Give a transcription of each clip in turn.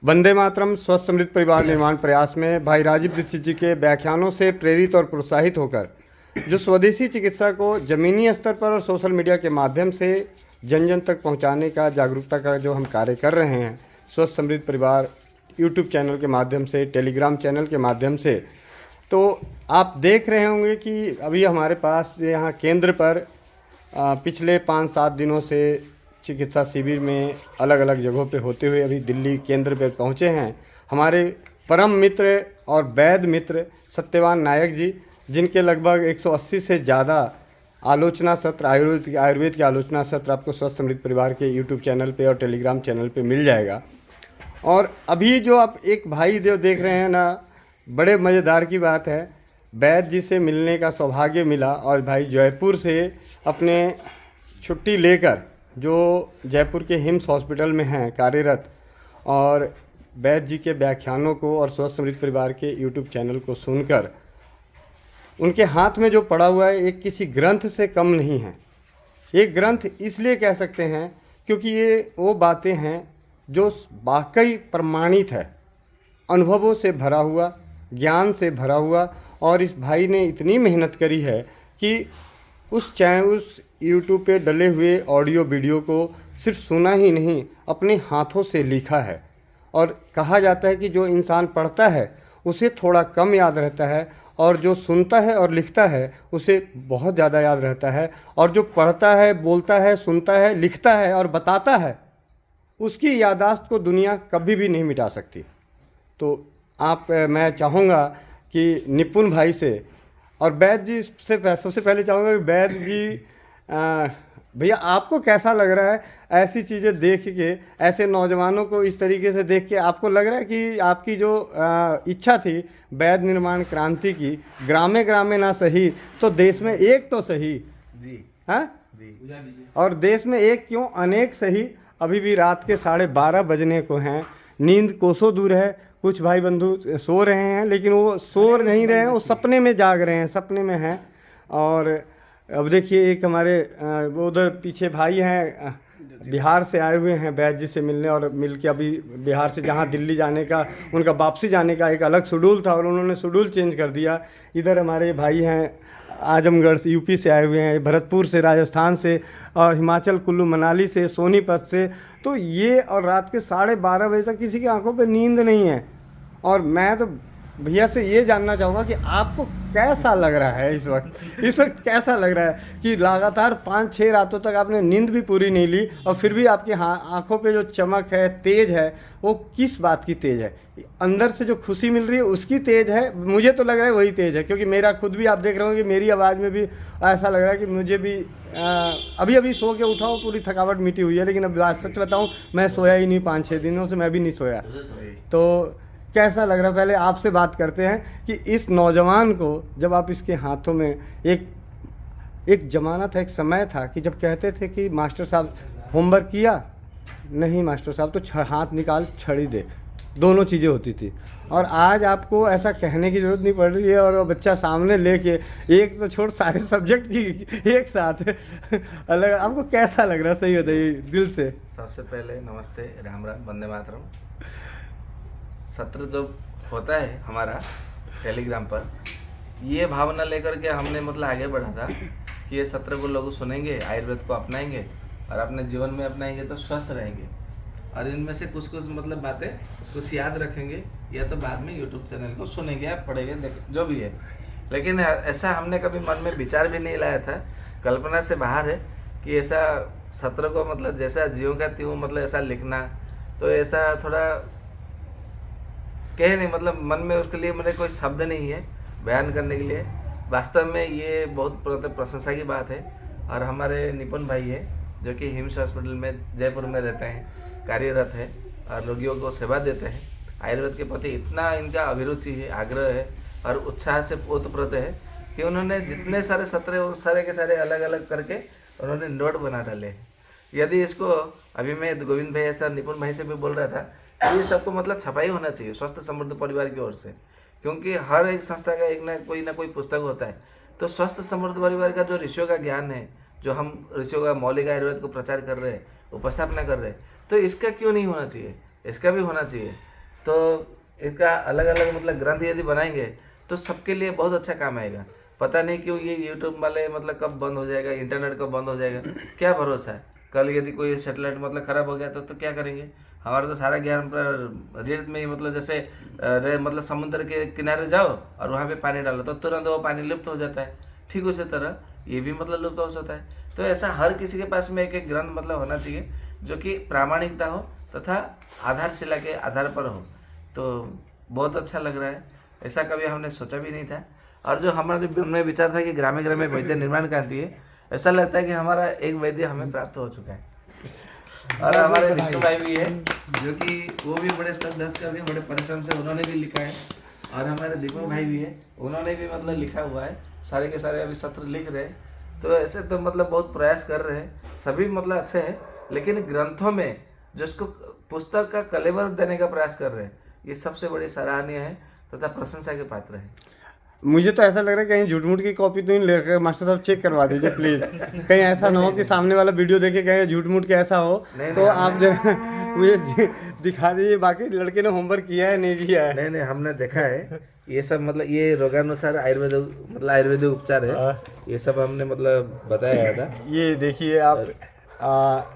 वंदे मातरम स्वस्थ समृद्ध परिवार निर्माण प्रयास में भाई राजीव दीक्षित जी के व्याख्यानों से प्रेरित और प्रोत्साहित होकर जो स्वदेशी चिकित्सा को ज़मीनी स्तर पर और सोशल मीडिया के माध्यम से जन जन तक पहुंचाने का, जागरूकता का जो हम कार्य कर रहे हैं स्वस्थ समृद्ध परिवार यूट्यूब चैनल के माध्यम से, टेलीग्राम चैनल के माध्यम से, तो आप देख रहे होंगे कि अभी हमारे पास यहाँ केंद्र पर पिछले 5-7 दिनों से चिकित्सा शिविर में अलग अलग जगहों पे होते हुए अभी दिल्ली केंद्र पे पहुँचे हैं के परम मित्र और वैद्य मित्र सत्यवान नायक जी, जिनके लगभग 180 से ज़्यादा आलोचना सत्र आयुर्वेद के आलोचना सत्र आपको स्वस्थ समृद्ध परिवार के यूट्यूब चैनल पे और टेलीग्राम चैनल पे मिल जाएगा। और अभी जो आप एक भाई जो देख रहे हैं ना, बड़े मज़ेदार की बात है, वैद्य जी से मिलने का सौभाग्य मिला और भाई जयपुर से अपने छुट्टी लेकर जो जयपुर के हिम्स हॉस्पिटल में हैं कार्यरत, और वैद्य जी के व्याख्यानों को और स्वस्थ समृद्ध परिवार के यूट्यूब चैनल को सुनकर उनके हाथ में जो पड़ा हुआ है एक किसी ग्रंथ से कम नहीं है। एक ग्रंथ इसलिए कह सकते हैं क्योंकि ये वो बातें हैं जो वाकई प्रमाणित है, अनुभवों से भरा हुआ, ज्ञान से भरा हुआ। और इस भाई ने इतनी मेहनत करी है कि उस यूट्यूब पे डले हुए ऑडियो वीडियो को सिर्फ सुना ही नहीं, अपने हाथों से लिखा है। और कहा जाता है कि जो इंसान पढ़ता है उसे थोड़ा कम याद रहता है, और जो सुनता है और लिखता है उसे बहुत ज़्यादा याद रहता है। और जो पढ़ता है, बोलता है, सुनता है, लिखता है और बताता है, उसकी याददाश्त को दुनिया कभी भी नहीं मिटा सकती। तो मैं चाहूँगा कि निपुण भाई से और वैद्य जी से सबसे पहले चाहूँगा कि वैद्य जी भैया आपको कैसा लग रहा है ऐसी चीज़ें देख के, ऐसे नौजवानों को इस तरीके से देख के? आपको लग रहा है कि आपकी जो इच्छा थी वैद्य निर्माण क्रांति की, ग्रामे ग्रामे ना सही तो देश में एक तो सही जी, हाँ जी, और देश में एक क्यों अनेक सही। अभी भी रात के 12:30 बजने को हैं, नींद कोसों दूर है। कुछ भाई बंधु सो रहे हैं, लेकिन वो सो नहीं रहे हैं, वो सपने में जाग रहे हैं, सपने में हैं। और अब देखिए एक हमारे वो उधर पीछे भाई हैं, बिहार से आए हुए हैं वैद्य जी से मिलने, और मिल के अभी बिहार से जहाँ दिल्ली जाने का उनका वापसी जाने का एक अलग शेड्यूल था और उन्होंने शेड्यूल चेंज कर दिया। इधर हमारे भाई हैं आजमगढ़ से, यूपी से आए हुए हैं, भरतपुर से, राजस्थान से, और हिमाचल कुल्लू मनाली से, सोनीपत से। तो ये और रात के 12:30 बजे तक किसी की आंखों पे नींद नहीं है। और मैं तो भैया से ये जानना चाहूँगा कि आपको कैसा लग रहा है इस वक्त कैसा लग रहा है कि लगातार 5-6 रातों तक आपने नींद भी पूरी नहीं ली, और फिर भी आपकी आंखों पे जो चमक है, तेज है, वो किस बात की तेज है? अंदर से जो खुशी मिल रही है उसकी तेज है? मुझे तो लग रहा है वही तेज है, क्योंकि मेरा खुद भी आप देख रहे हो कि मेरी आवाज़ में भी ऐसा लग रहा है कि मुझे भी अभी सो के उठा हूँ, पूरी थकावट मिटी हुई है। लेकिन अब सच बताऊँ, मैं सोया ही नहीं, 5-6 दिनों से मैं भी नहीं सोया। तो कैसा लग रहा है? पहले आपसे बात करते हैं कि इस नौजवान को जब आप इसके हाथों में, एक ज़माना था, एक समय था कि जब कहते थे कि मास्टर साहब होमवर्क किया नहीं, मास्टर साहब तो हाथ निकाल छड़ी दे, दोनों चीज़ें होती थी। और आज आपको ऐसा कहने की ज़रूरत नहीं पड़ रही है, और बच्चा सामने लेके एक तो छोड़ सारे सब्जेक्ट की एक साथ अलग। आपको कैसा लग रहा है, सही बताइए दिल से। सबसे पहले नमस्ते, राम राम, वंदे मातरम। सत्र जो होता है हमारा टेलीग्राम पर, ये भावना लेकर के हमने मतलब आगे बढ़ा था कि ये सत्र को लोग सुनेंगे, आयुर्वेद को अपनाएंगे और अपने जीवन में अपनाएंगे तो स्वस्थ रहेंगे। और इनमें से कुछ मतलब बातें कुछ याद रखेंगे, या तो बाद में यूट्यूब चैनल को सुनेंगे या पढ़ेंगे, जो भी है। लेकिन ऐसा हमने कभी मन में विचार भी नहीं लाया था, कल्पना से बाहर है कि ऐसा सत्र को मतलब जैसा ज्यों का त्यों मतलब ऐसा लिखना, तो ऐसा थोड़ा कहे नहीं, मतलब मन में उसके लिए मेरे कोई शब्द नहीं है बयान करने के लिए। वास्तव में ये बहुत प्रशंसा की बात है। और हमारे निपुण भाई है जो कि हिम्स हॉस्पिटल में जयपुर में रहते हैं, कार्यरत है और रोगियों को सेवा देते हैं। आयुर्वेद के प्रति इतना इनका अभिरुचि है, आग्रह है और उत्साह से ओतप्रोत है कि उन्होंने जितने सारे सत्र हैं उस सारे के सारे अलग अलग करके उन्होंने नोट बना डाले हैं। यदि इसको अभी मैं गोविंद भाई ऐसा निपुण भाई से भी बोल रहा था, ये सबको मतलब छपाई होना चाहिए स्वस्थ समृद्ध परिवार की ओर से, क्योंकि हर एक संस्था का एक ना कोई पुस्तक होता है। तो स्वस्थ समृद्ध परिवार का जो ऋषियों का ज्ञान है, जो हम ऋषियों का मौलिक आयुर्वेद को प्रचार कर रहे हैं, उपस्थापना कर रहे हैं, तो इसका क्यों नहीं होना चाहिए? इसका भी होना चाहिए। तो इसका अलग अलग मतलब ग्रंथ यदि बनाएंगे तो सबके लिए बहुत अच्छा काम आएगा। पता नहीं क्यों ये यूट्यूब वाले मतलब कब बंद हो जाएगा, इंटरनेट कब बंद हो जाएगा, क्या भरोसा है। कल यदि कोई सेटेलाइट मतलब खराब हो गया तो क्या करेंगे। हमारा तो सारा ज्ञान पर रेत में ही मतलब जैसे मतलब समुद्र के किनारे जाओ और वहाँ पे पानी डालो तो तुरंत वो पानी लुप्त हो जाता है। ठीक उसी तरह ये भी मतलब लुप्त हो सकता है। तो ऐसा हर किसी के पास में एक एक ग्रंथ मतलब होना चाहिए जो कि प्रामाणिकता हो तथा आधारशिला के आधार पर हो। तो बहुत अच्छा लग रहा है, ऐसा कभी हमने सोचा भी नहीं था। और जो हमारे मन में विचार था कि ग्रामे ग्रामे वैद्य निर्माण करती है, ऐसा लगता है कि हमारा एक वैद्य हमें प्राप्त हो चुका है। और हमारे विष्णु भाई भी है जो कि वो भी बड़े सदस्य करके बड़े परिश्रम से उन्होंने भी लिखा है। और हमारे दीपक भाई भी है, उन्होंने भी मतलब लिखा हुआ है, सारे के सारे अभी सत्र लिख रहे हैं। तो ऐसे तो मतलब बहुत प्रयास कर रहे हैं, सभी मतलब अच्छे हैं, लेकिन ग्रंथों में जो इसको पुस्तक का कलेवर देने का प्रयास कर रहे हैं, ये सबसे बड़ी सराहनीय है तथा प्रशंसा के पात्र है। मुझे तो ऐसा लग रहा है कहीं झूठ मूठ की कॉपी तो नहीं लेकर मास्टर साहब चेक करवा दीजिए प्लीज। कहीं ऐसा ना हो कि सामने वाला वीडियो देखे कहीं झूठ मूठ के ऐसा हो तो आप जो मुझे दिखा दीजिए। बाकी लड़के ने होमवर्क किया है नहीं किया है? नहीं, हमने देखा है ये सब मतलब ये रोगानुसार आयुर्वेद मतलब आयुर्वेदिक उपचार है, ये सब हमने मतलब बताया था। ये देखिए आप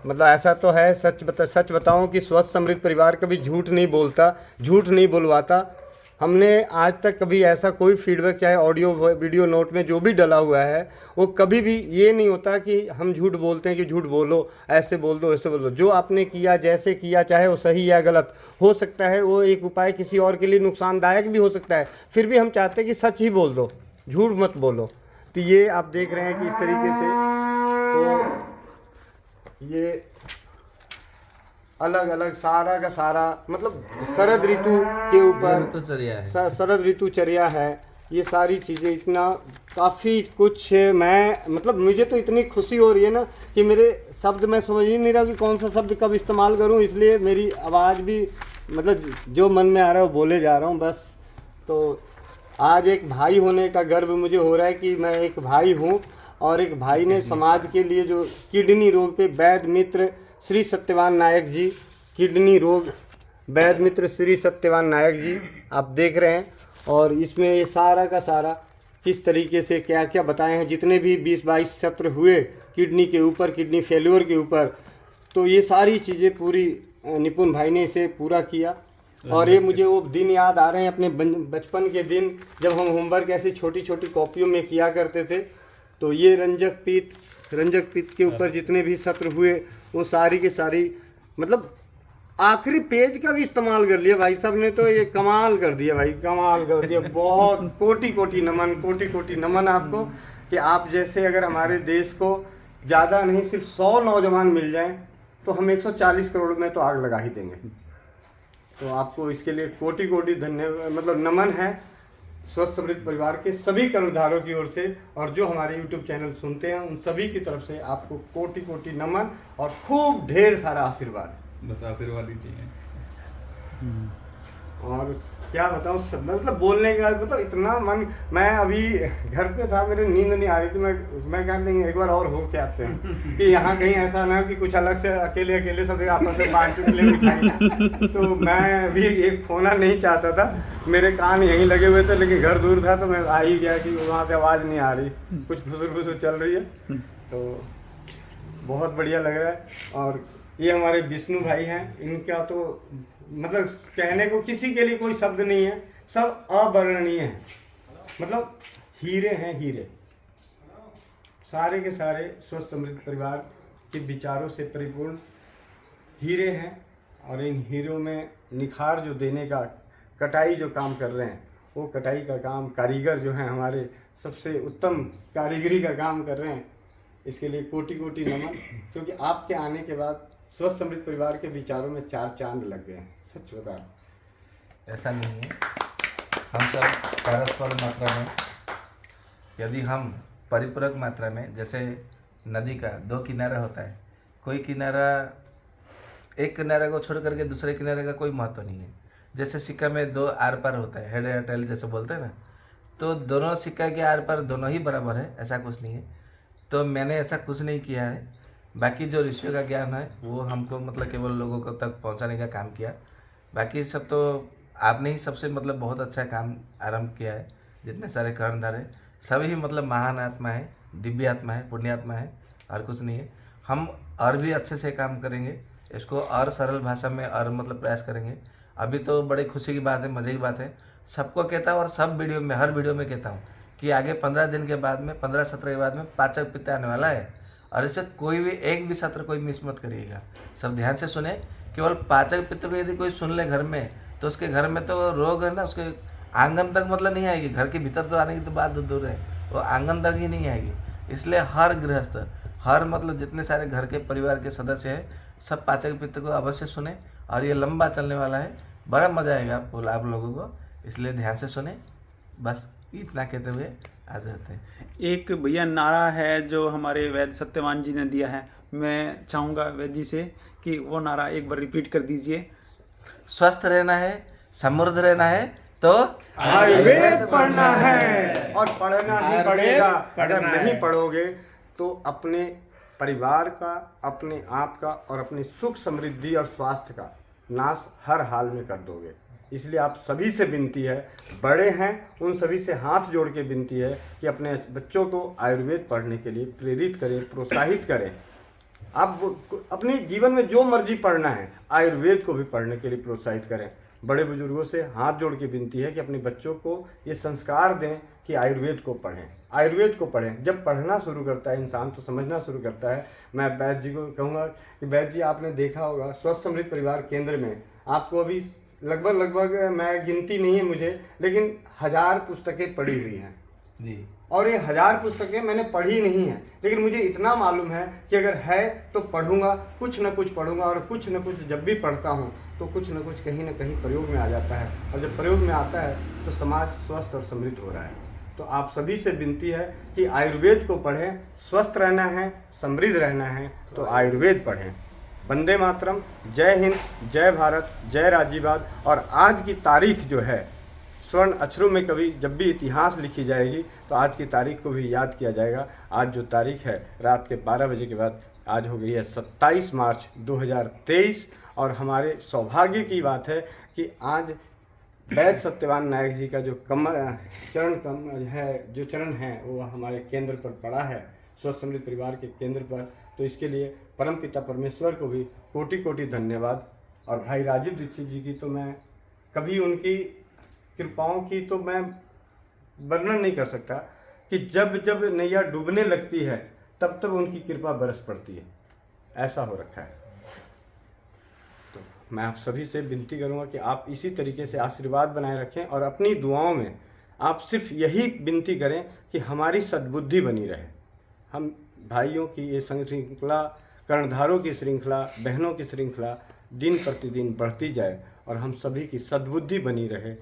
मतलब ऐसा तो है, सच बताऊं कि स्वस्थ समृद्ध परिवार कभी झूठ नहीं बोलता, झूठ नहीं बुलवाता। हमने आज तक कभी ऐसा कोई फीडबैक चाहे ऑडियो वीडियो नोट में जो भी डला हुआ है वो कभी भी ये नहीं होता कि हम झूठ बोलते हैं कि झूठ बोलो, ऐसे बोल दो, ऐसे बोल दो। जो आपने किया, जैसे किया, चाहे वो सही या गलत हो सकता है, वो एक उपाय किसी और के लिए नुकसानदायक भी हो सकता है, फिर भी हम चाहते हैं कि सच ही बोल दो, झूठ मत बोलो। तो ये आप देख रहे हैं कि इस तरीके से तो ये अलग अलग सारा का सारा मतलब शरद ऋतु के ऊपर ऋतुचर्या है, शरद ऋतुचर्या है। ये सारी चीज़ें इतना काफ़ी कुछ मैं मतलब मुझे तो इतनी खुशी हो रही है ना कि मेरे शब्द मैं समझ ही नहीं रहा कि कौन सा शब्द कब इस्तेमाल करूं, इसलिए मेरी आवाज़ भी मतलब जो मन में आ रहा है वो बोले जा रहा हूं बस। तो आज एक भाई होने का गर्व मुझे हो रहा है कि मैं एक भाई हूं और एक भाई ने समाज के लिए जो किडनी रोग पे वैद्य मित्र श्री सत्यवान नायक जी, किडनी रोग वैद्य मित्र श्री सत्यवान नायक जी आप देख रहे हैं। और इसमें ये सारा का सारा किस तरीके से क्या क्या बताए हैं, जितने भी 20-22 सत्र हुए किडनी के ऊपर, किडनी फेल्योर के ऊपर, तो ये सारी चीज़ें पूरी निपुण भाई ने इसे पूरा किया। और ये मुझे वो दिन याद आ रहे हैं अपने बचपन के दिन जब हम होमवर्क ऐसी छोटी छोटी कॉपियों में किया करते थे। तो ये रंजक पित्त के ऊपर जितने भी सत्र हुए वो सारी की सारी मतलब आखिरी पेज का भी इस्तेमाल कर लिया भाई साहब ने। तो ये कमाल कर दिया भाई, कमाल कर दिया। बहुत कोटि कोटि नमन आपको कि आप जैसे अगर हमारे देश को ज़्यादा नहीं सिर्फ 100 नौजवान मिल जाएं तो हम 140 करोड़ में तो आग लगा ही देंगे। तो आपको इसके लिए कोटि धन्यवाद मतलब नमन है स्वस्थ समृद्ध परिवार के सभी कर्मधारों की ओर से, और जो हमारे YouTube चैनल सुनते हैं उन सभी की तरफ से आपको कोटि नमन और खूब ढेर सारा आशीर्वाद। बस आशीर्वाद ही चाहिए। और क्या बताऊँ सब मतलब बोलने का मतलब इतना मन, मैं अभी घर पे था, मेरे नींद नहीं आ रही थी, मैं कहा नहीं एक बार और हो के आते हैं कि यहाँ कहीं ऐसा ना कि कुछ अलग से अकेले सब आपस में बांटने के लिए मिठाई। तो मैं भी एक खोना नहीं चाहता था, मेरे कान यहीं लगे हुए थे, लेकिन घर दूर था तो मैं आ ही गया कि वहाँ से आवाज़ नहीं आ रही, कुछ खुसर चल रही है। तो बहुत बढ़िया लग रहा है। और ये हमारे विष्णु भाई हैं, इनका तो मतलब कहने को किसी के लिए कोई शब्द नहीं है, सब अवर्णनीय है। मतलब हीरे हैं, हीरे सारे के सारे स्वस्थ समृद्ध परिवार के विचारों से परिपूर्ण हीरे हैं। और इन हीरों में निखार जो देने का कटाई जो काम कर रहे हैं, वो कटाई का काम कारीगर जो हैं हमारे सबसे उत्तम कारीगरी का काम कर रहे हैं। इसके लिए कोटि नमन, क्योंकि आपके आने के बाद स्वस्थ समृद्ध परिवार के विचारों में 4 चांद लग गए हैं। सच बता रहा। ऐसा नहीं है, हम सब परस्पर मात्रा में, यदि हम परिपूरक मात्रा में, जैसे नदी का 2 किनारा होता है, कोई किनारा एक किनारे को छोड़ करके दूसरे किनारे का कोई महत्व नहीं है। जैसे सिक्का में 2 आर पार होता है, हेड या टेल जैसे बोलते हैं ना, तो दोनों सिक्का के आर पार दोनों ही बराबर है, ऐसा कुछ नहीं है। तो मैंने ऐसा कुछ नहीं किया है। बाकी जो ऋषियों का ज्ञान है वो हमको मतलब केवल लोगों को तक पहुंचाने का काम किया। बाकी सब तो आपने ही सबसे मतलब बहुत अच्छा काम आरंभ किया है। जितने सारे कर्णधार हैं सभी ही मतलब महान आत्मा है, दिव्य आत्मा है, पुण्यात्मा है, और कुछ नहीं है। हम और भी अच्छे से काम करेंगे, इसको और सरल भाषा में और मतलब प्रयास करेंगे। अभी तो बड़ी खुशी की बात है, मज़े की बात है, सबको कहता हूँ और सब वीडियो में, हर वीडियो में कहता हूँ कि आगे 15 दिन के बाद में, 15-17 के बाद में पाचक पित्त आने वाला है, और इसे कोई भी एक भी सत्र कोई मिस मत करिएगा। सब ध्यान से सुने। केवल पाचक पित्त को यदि कोई सुन ले घर में, तो उसके घर में तो रोग है ना, उसके आंगन तक मतलब नहीं आएगी। घर के भीतर तो आने की तो बात दूर है, वो आंगन तक ही नहीं आएगी। इसलिए हर गृहस्थ, हर मतलब जितने सारे घर के परिवार के सदस्य हैं, सब पाचक पित्त को अवश्य सुने, और ये लंबा चलने वाला है, बड़ा मजा आएगा आपको, आप लोगों को। इसलिए ध्यान से सुने। बस इतना कहते हुए आज रहते हैं। एक भैया नारा है जो हमारे वैद्य सत्यवान जी ने दिया है, मैं चाहूँगा वैद्य जी से कि वो नारा एक बार रिपीट कर दीजिए। स्वस्थ रहना है, समृद्ध रहना है, तो आयुर्वेद पढ़ना है, और पढ़ना ही पड़ेगा। अगर नहीं पढ़ोगे तो अपने परिवार का, अपने आप का और अपनी सुख समृद्धि और स्वास्थ्य का नाश हर हाल में कर दोगे। इसलिए आप सभी से विनती है, बड़े हैं उन सभी से हाथ जोड़ के विनती है कि अपने बच्चों को आयुर्वेद पढ़ने के लिए प्रेरित करें, प्रोत्साहित करें। आप अपने जीवन में जो मर्जी पढ़ना है, आयुर्वेद को भी पढ़ने के लिए प्रोत्साहित करें। बड़े बुजुर्गों से हाथ जोड़ के विनती है कि अपने बच्चों को ये संस्कार दें कि आयुर्वेद को पढ़ें, आयुर्वेद को पढ़ें। जब पढ़ना शुरू करता है इंसान तो समझना शुरू करता है। मैं वैद्य जी को कहूँगा कि वैद्य जी, आपने देखा होगा स्वस्थ समृद्ध परिवार केंद्र में आपको अभी लगभग मैं गिनती नहीं है मुझे, लेकिन 1000 पुस्तकें पढ़ी हुई हैं जी। और ये 1000 पुस्तकें मैंने पढ़ी नहीं है, लेकिन मुझे इतना मालूम है कि अगर है तो पढ़ूंगा, कुछ न कुछ पढ़ूंगा, और कुछ न कुछ जब भी पढ़ता हूँ तो कुछ न कुछ कहीं न कहीं प्रयोग में आ जाता है, और जब प्रयोग में आता है तो समाज स्वस्थ और समृद्ध हो रहा है। तो आप सभी से विनती है कि आयुर्वेद को पढ़ें। स्वस्थ रहना है, समृद्ध रहना है तो आयुर्वेद पढ़ें। वंदे मातरम। जय हिंद, जय भारत, जय राज्यवाद। और आज की तारीख जो है स्वर्ण अक्षरों में कभी जब भी इतिहास लिखी जाएगी तो आज की तारीख को भी याद किया जाएगा। आज जो तारीख है रात के 12 बजे के बाद आज हो गई है 27 मार्च 2023, और हमारे सौभाग्य की बात है कि आज वैद्य सत्यवान नायक जी का जो चरण है वो हमारे केंद्र पर पड़ा है, स्वस्थ समृद्ध परिवार के केंद्र पर। तो इसके लिए परमपिता परमेश्वर को भी कोटि कोटि धन्यवाद। और भाई राजीव दीक्षित जी की तो मैं कभी उनकी कृपाओं की तो मैं वर्णन नहीं कर सकता कि जब जब नैया डूबने लगती है तब तब उनकी कृपा बरस पड़ती है, ऐसा हो रखा है। तो मैं आप सभी से विनती करूंगा कि आप इसी तरीके से आशीर्वाद बनाए रखें, और अपनी दुआओं में आप सिर्फ यही विनती करें कि हमारी सद्बुद्धि बनी रहे। हम भाइयों की ये श्रृंखला, कर्णधारों की श्रृंखला, बहनों की श्रृंखला दिन प्रतिदिन बढ़ती जाए, और हम सभी की सद्बुद्धि बनी रहे।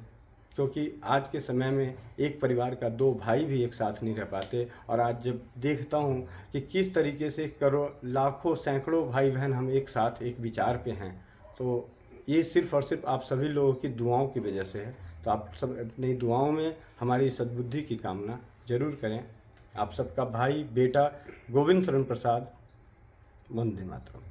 क्योंकि आज के समय में एक परिवार का 2 भाई भी एक साथ नहीं रह पाते, और आज जब देखता हूँ कि किस तरीके से करोड़, लाखों, सैकड़ों भाई बहन हम एक साथ एक विचार पे हैं, तो ये सिर्फ़ और सिर्फ आप सभी लोगों की दुआओं की वजह से है। तो आप सब अपनी दुआओं में हमारी सद्बुद्धि की कामना जरूर करें। आप सबका भाई बेटा गोविंद शरण प्रसाद। वंदे मातरम।